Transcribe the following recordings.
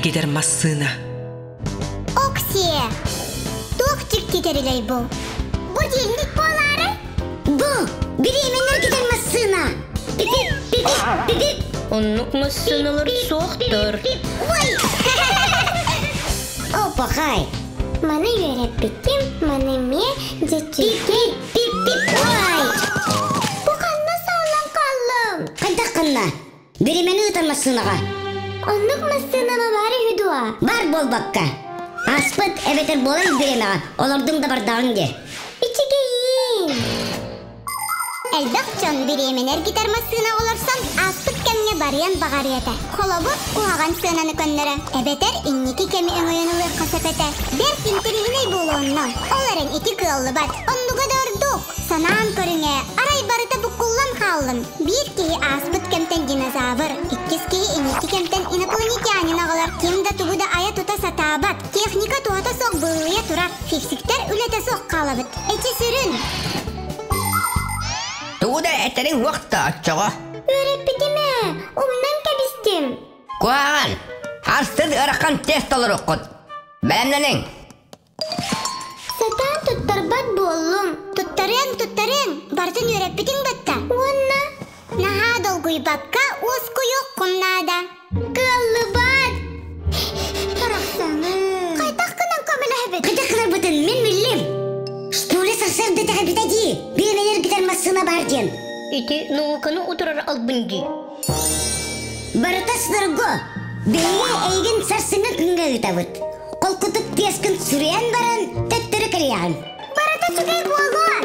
гидер массына. Оксия, тоқтик кетерілей бұл. Будильник болары? Бұл, беременер гидер массына. Пип-пип. Оннук массыналар соқтыр. Ой! Опа, хай. Маны үйреп беттім, маны ме жетчеке. Ой! Бұқанна саулан қалым. Қайдақ қанна? Беремені ұтар массынаға. Оннук массынама бары хүдуа. Бар бол баққа. Аспыт әбетер болай беремеға. Олардың да бардағын де. İçigeyim. Elbaqcan biremenер gitar masına olursan aspıt kemge barayan bağarıyata. Kolobut kuhagan sığınanı könnere. Ebeter inniki kemi öngöyenülü kasapete. Der pintirihine bulunna. Olaren iki kıllı bat. Onduga dördük. Sanağın körüne. Aray barıta bukullan kaldım. Bir keyi aspıt kemten dinozavr. İkkiz keyi inniki kemten iнопланетянин ağalar. Kim da tugu da aya tuta satabat. Техника tuata sok bığıya turar. Fiksikter ülete sok kalabıt. Eti sürün. Тууда этерин вақта атчаға. Öğretmenime, umdan kebistim. Kuağan, hastır ıraqan test olur okut. Bәлемленің. Satan tuttarbat bollum. Tuttarın. Bartın öğretmenin batta. Onna. Naha dolguy bakka, usku yok kumnada. Kıllı bat. Tarafsanı. Kaytak kınan kamela hebet. Қайдақ қынар бұтын, мен мүллем. Штолы сақсарды тағабита ди. Беременер гидер массына бар ден. Ити науканы отырар албынди. Барыта сынырго. Бейге әйген сарсыңа күнге үтабыт. Қол құтып тескін сүриян баран, тәттірі кіриян. Barata çıkay bollar.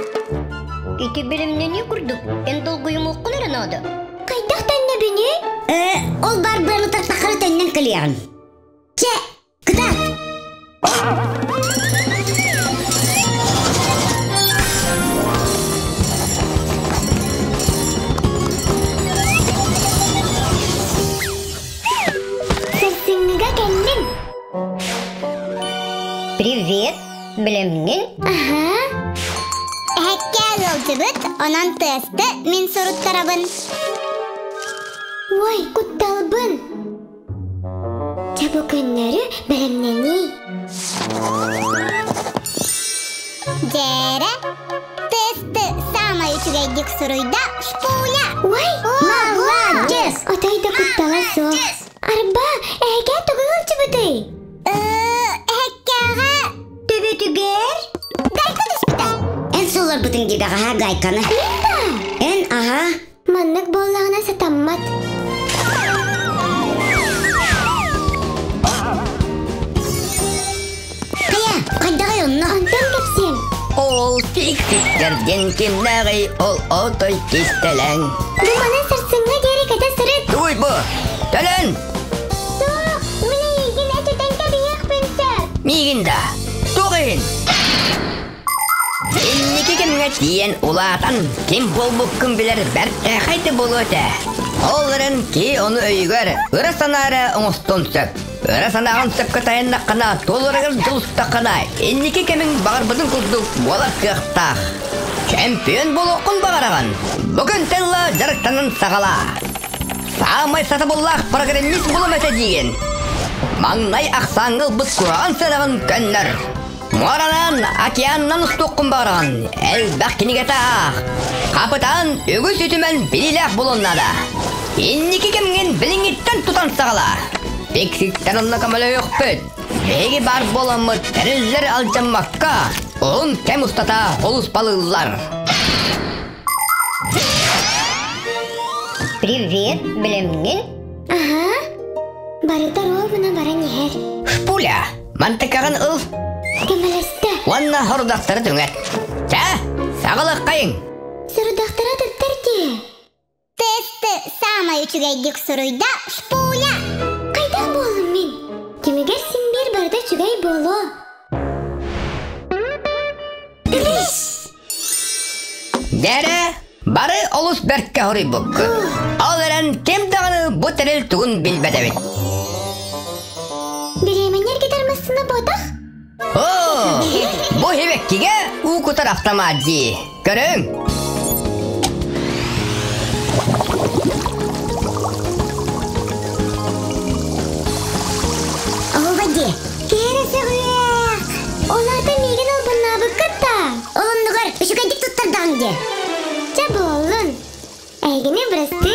Ити білімнені күрдік. Ен долгойым оққылары нады. Kaytak tenne beni. Ол бар бұранı тартақыры тәннен кілиян. Че, күтат. Sarsınlıga geldim. Привет, білімнен. Aha. Hekkel olcubut, onan testi min sorut tarabın. Vay, kuttalbın. Çabuk önleri belemneni. Cere, testi sama üçügeydik soruyda şpula. Vay, Молодец! Atayda kuttala so. Arba, hekkel togu olcubutu. Hekkelga. Төбетігер? Gayka düşbüten. Ән солар бұтын дебеға гайканы. Ән аға. Manlık bollağına satammat. Қая, қайдағай онна? Antan kapsın. Ол фиксиктерден кемнағай ол отой кестелен. Bu bana sarsınga geri kata sırıt. Туй бұ, төлін. Soğuk, mine ilgin etüden kabiyek pinter. Мигинда, туғын. Инники кемге тиен улатан, кем бол бұққын білер бәртті қайты бол өте. Оларын ки оны өйгөр, ұрасанары оңыстон сөп. Ұрасанағын сөпкі тайындаққына, толырығыз дұлыстаққына, инники кемің бағыр бұдың күздік болат қықтақ. Чемпион бол оқын бағараған, бүгін тәлі жарықтанын сағала. Сағамай саты боллақ программист болым өте деген. Маңнай ақсаңғыл бұд құраған сәнағын көннір. Моранан океаннан ұстоққын бағырған, әлбәқ кенегеті ақ. Қапытан өгіз үтімен біліләқ болыннады. Инники кемген біліңеттен тұтан сағала. Пексиктерінні көмілі өқпіт. Беги бар боламы тәрілдер алжаммаққа. Оғын кәм ұстата қолыс балылар. Привет, білімнен. Aha. Barıta rovuna baran yer. Шпуля, мантықағын ұл. Kemaleste. Онна хордақтары түңет. Сә, сағылық қайың. Sırdaktara tuttar ki. Testi sama üçügeydik soruyda şpula. Kaydak bolum min. Kimi gelsin bir barda çügey bolu. Bilis. Дәрі, бары олыс бәртке хори бұққы. Алыран кем дағыны бұ тәріл түгін білбәдәбет. Biremenler gidermesine bodak. О, бұ хебеккеге ұқытар автоматзи. Көрің? Эйгини брасты